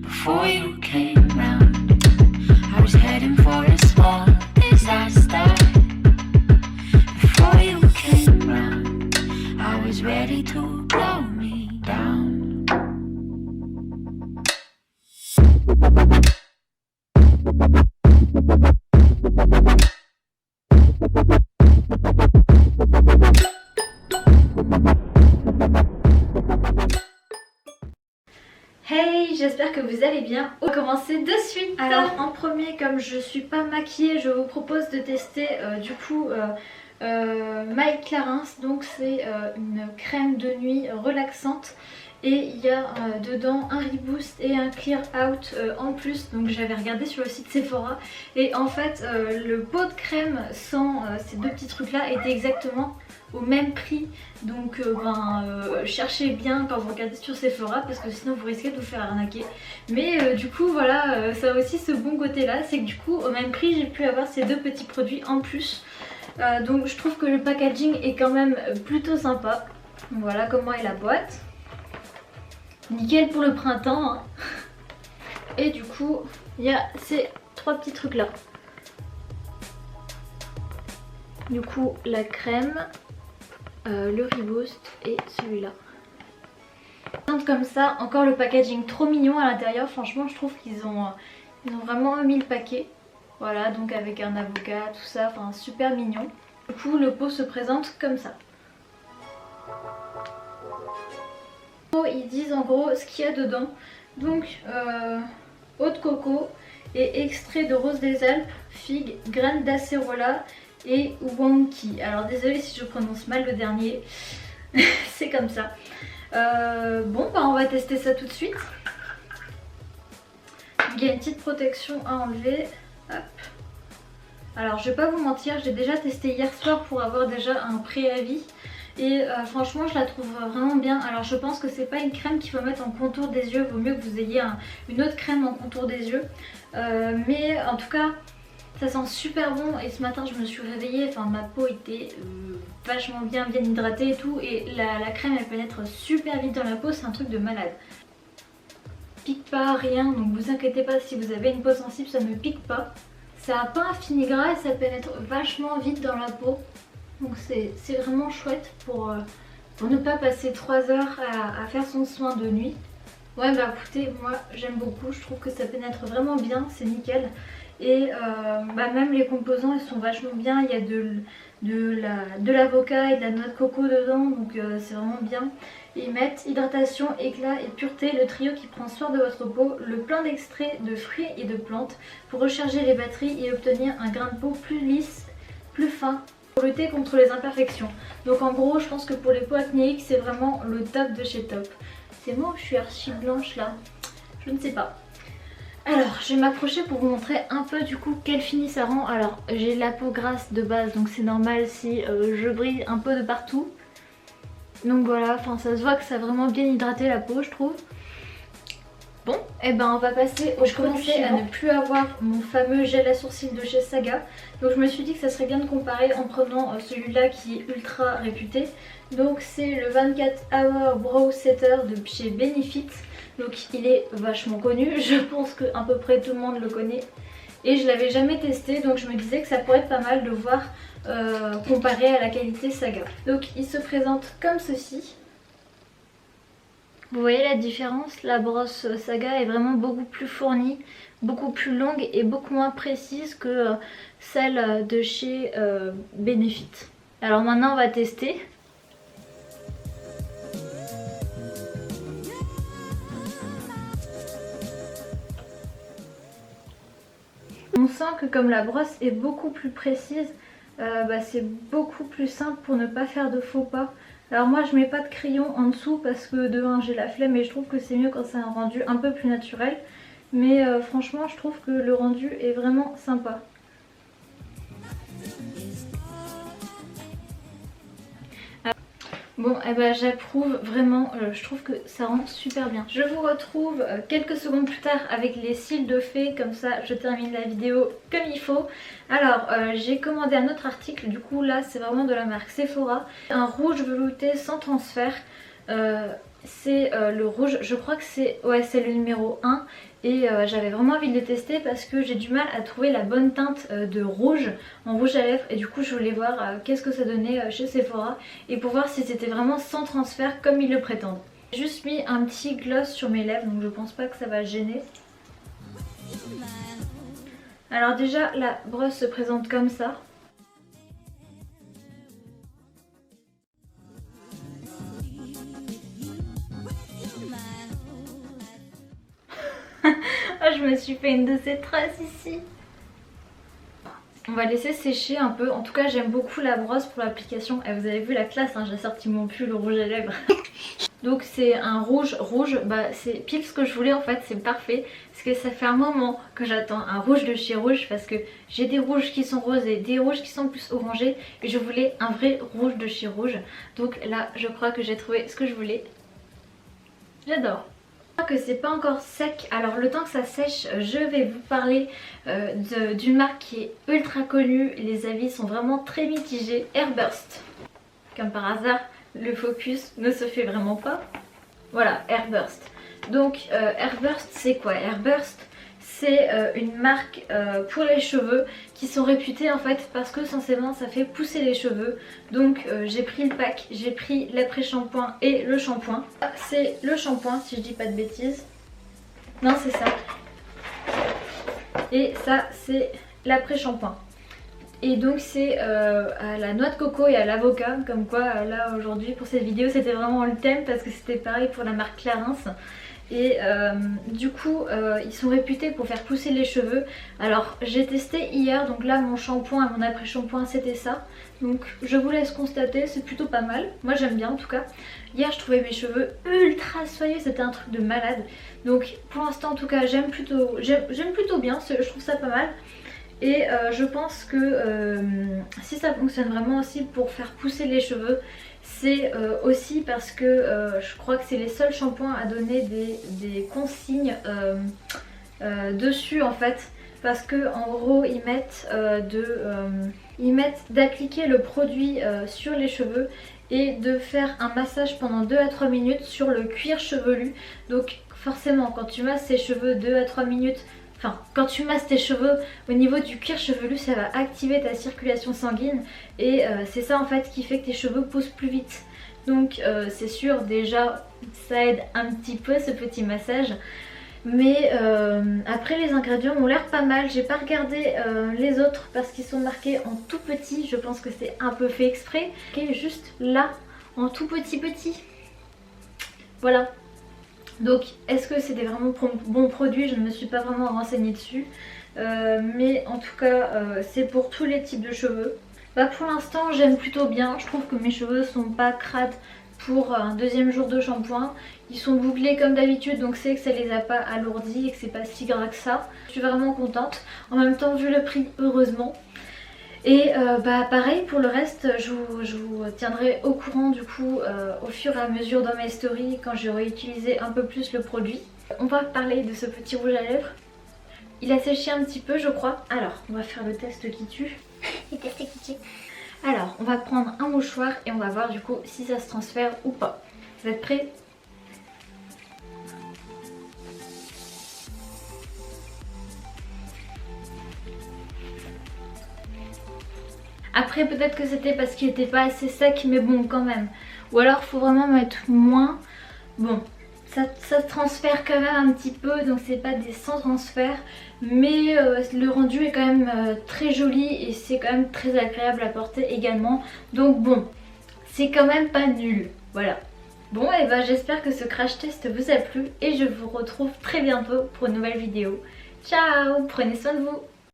before you came round. I was heading for a small disaster. Before you came round, I was ready to blow me down. Hey, j'espère que vous allez bien. On va commencer de suite. Alors en premier, comme je suis pas maquillée, je vous propose de tester My Clarins. Donc c'est une crème de nuit relaxante. Et il y a dedans un reboost et un clear out en plus. Donc j'avais regardé sur le site Sephora. Et en fait le pot de crème sans ces deux petits trucs là était exactement au même prix. Donc cherchez bien quand vous regardez sur Sephora, parce que sinon vous risquez de vous faire arnaquer. Mais du coup voilà, ça a aussi ce bon côté là, c'est que du coup au même prix j'ai pu avoir ces deux petits produits en plus. Donc je trouve que le packaging est quand même plutôt sympa. Donc, voilà comment est la boîte. Nickel pour le printemps hein. Et du coup il y a ces trois petits trucs là. Du coup la crème, le reboost et celui-là. Comme ça, encore le packaging trop mignon à l'intérieur. Franchement je trouve qu'ils ont vraiment mis le paquet. Voilà, donc avec un avocat, tout ça, enfin super mignon. Du coup le pot se présente comme ça. Ils disent en gros ce qu'il y a dedans. Donc eau de coco et extrait de rose des Alpes, figue, graines d'acérola et wonky. Alors désolée si je prononce mal le dernier. C'est comme ça. On va tester ça tout de suite. Il y a une petite protection à enlever. Hop. Alors je vais pas vous mentir, j'ai déjà testé hier soir pour avoir déjà un préavis. Et franchement je la trouve vraiment bien. Alors je pense que c'est pas une crème qu'il faut mettre en contour des yeux. Vaut mieux que vous ayez une autre crème en contour des yeux. Mais en tout cas ça sent super bon. Et ce matin je me suis réveillée, enfin ma peau était vachement bien hydratée et tout. Et la crème elle pénètre super vite dans la peau, c'est un truc de malade. Pique pas, rien, donc vous inquiétez pas si vous avez une peau sensible, ça ne pique pas. Ça n'a pas un fini gras et ça pénètre vachement vite dans la peau. Donc c'est vraiment chouette pour ne pas passer 3 heures à faire son soin de nuit. Ouais bah écoutez, moi j'aime beaucoup, je trouve que ça pénètre vraiment bien, c'est nickel. Et même les composants ils sont vachement bien, il y a de l'avocat et de la noix de coco dedans, donc c'est vraiment bien. Et ils mettent hydratation, éclat et pureté, le trio qui prend soin de votre peau, le plein d'extraits de fruits et de plantes pour recharger les batteries et obtenir un grain de peau plus lisse, plus fin, pour lutter contre les imperfections. Donc en gros je pense que pour les peaux acnéiques c'est vraiment le top de chez Top. C'est moi ou je suis archi blanche là? Je ne sais pas. Alors je vais m'approcher pour vous montrer un peu du coup quel fini ça rend. Alors j'ai la peau grasse de base donc c'est normal si je brille un peu de partout. Donc voilà, enfin ça se voit que ça a vraiment bien hydraté la peau je trouve. Bon, et on va passer au produit à ne plus avoir mon fameux gel à sourcils de chez Saga. Donc je me suis dit que ça serait bien de comparer en prenant celui-là qui est ultra réputé. Donc c'est le 24 Hour Brow Setter de chez Benefit. Donc il est vachement connu, je pense que à peu près tout le monde le connaît. Et je l'avais jamais testé, donc je me disais que ça pourrait être pas mal de voir comparé à la qualité Saga. Donc il se présente comme ceci. Vous voyez la différence, la brosse Saga est vraiment beaucoup plus fournie, beaucoup plus longue et beaucoup moins précise que celle de chez Benefit. Alors maintenant on va tester. On sent que comme la brosse est beaucoup plus précise, c'est beaucoup plus simple pour ne pas faire de faux pas. Alors moi je mets pas de crayon en dessous parce que de 1 j'ai la flemme et je trouve que c'est mieux quand c'est un rendu un peu plus naturel. Mais franchement je trouve que le rendu est vraiment sympa. Bon, j'approuve vraiment, je trouve que ça rend super bien. Je vous retrouve quelques secondes plus tard avec les cils de fée, comme ça je termine la vidéo comme il faut. Alors, j'ai commandé un autre article, du coup là c'est vraiment de la marque Sephora. Un rouge velouté sans transfert. c'est le rouge, je crois que c'est le numéro 1 et j'avais vraiment envie de le tester parce que j'ai du mal à trouver la bonne teinte de rouge en rouge à lèvres et du coup je voulais voir qu'est-ce que ça donnait chez Sephora et pour voir si c'était vraiment sans transfert comme ils le prétendent. J'ai juste mis un petit gloss sur mes lèvres donc je pense pas que ça va gêner. Alors déjà la brosse se présente comme ça. Ah, je me suis fait une de ces traces ici. On va laisser sécher un peu. En tout cas j'aime beaucoup la brosse pour l'application. Et vous avez vu la classe, hein, j'ai sorti mon pull rouge à lèvres. Donc c'est un rouge, bah c'est pile ce que je voulais en fait, c'est parfait. Parce que ça fait un moment que j'attends un rouge de chez Rouge. Parce que j'ai des rouges qui sont roses et des rouges qui sont plus orangés. Et je voulais un vrai rouge de chez Rouge. Donc là je crois que j'ai trouvé ce que je voulais. J'adore. Que c'est pas encore sec, alors le temps que ça sèche je vais vous parler d'une marque qui est ultra connue, les avis sont vraiment très mitigés, Airburst. Comme par hasard le focus ne se fait vraiment pas. Voilà, Airburst. Donc Airburst c'est quoi? Airburst c'est une marque pour les cheveux qui sont réputés en fait parce que censément ça fait pousser les cheveux. Donc j'ai pris le pack, j'ai pris l'après-shampoing et le shampoing. C'est le shampoing si je dis pas de bêtises. Non c'est ça. Et ça c'est l'après-shampoing. Et donc c'est à la noix de coco et à l'avocat. Comme quoi là aujourd'hui pour cette vidéo c'était vraiment le thème parce que c'était pareil pour la marque Clarins. Et du coup ils sont réputés pour faire pousser les cheveux. Alors j'ai testé hier, donc là mon shampoing et mon après shampoing c'était ça. Donc je vous laisse constater, c'est plutôt pas mal. Moi j'aime bien en tout cas. Hier je trouvais mes cheveux ultra soyeux, c'était un truc de malade. Donc pour l'instant en tout cas j'aime plutôt bien, je trouve ça pas mal. Et je pense que si ça fonctionne vraiment aussi pour faire pousser les cheveux, c'est aussi parce que je crois que c'est les seuls shampoings à donner des consignes dessus en fait. Parce que en gros ils mettent d'appliquer le produit sur les cheveux et de faire un massage pendant 2 à 3 minutes sur le cuir chevelu. Donc forcément quand tu masses tes cheveux 2 à 3 minutes, enfin quand tu masses tes cheveux au niveau du cuir chevelu ça va activer ta circulation sanguine et c'est ça en fait qui fait que tes cheveux poussent plus vite. Donc c'est sûr déjà ça aide un petit peu ce petit massage. Mais après les ingrédients ont l'air pas mal. J'ai pas regardé les autres parce qu'ils sont marqués en tout petit. Je pense que c'est un peu fait exprès. Et juste là en tout petit. Voilà. Donc est-ce que c'est des vraiment bons produits? Je ne me suis pas vraiment renseignée dessus. Mais en tout cas c'est pour tous les types de cheveux. Bah pour l'instant j'aime plutôt bien. Je trouve que mes cheveux sont pas crades pour un deuxième jour de shampoing. Ils sont bouclés comme d'habitude donc c'est que ça les a pas alourdis et que c'est pas si gras que ça. Je suis vraiment contente. En même temps vu le prix heureusement. Et bah pareil pour le reste je vous tiendrai au courant du coup au fur et à mesure dans mes stories quand j'aurai utilisé un peu plus le produit. On va parler de ce petit rouge à lèvres. Il a séché un petit peu je crois. Alors on va faire le test qui tue. Le test qui tue. Alors on va prendre un mouchoir et on va voir du coup si ça se transfère ou pas. Vous êtes prêts? Après peut-être que c'était parce qu'il n'était pas assez sec mais bon quand même. Ou alors faut vraiment mettre moins. Bon ça transfère quand même un petit peu donc c'est pas des sans transfert. Mais le rendu est quand même très joli et c'est quand même très agréable à porter également. Donc bon c'est quand même pas nul. Voilà. Bon et ben j'espère que ce crash test vous a plu et je vous retrouve très bientôt pour une nouvelle vidéo. Ciao, prenez soin de vous.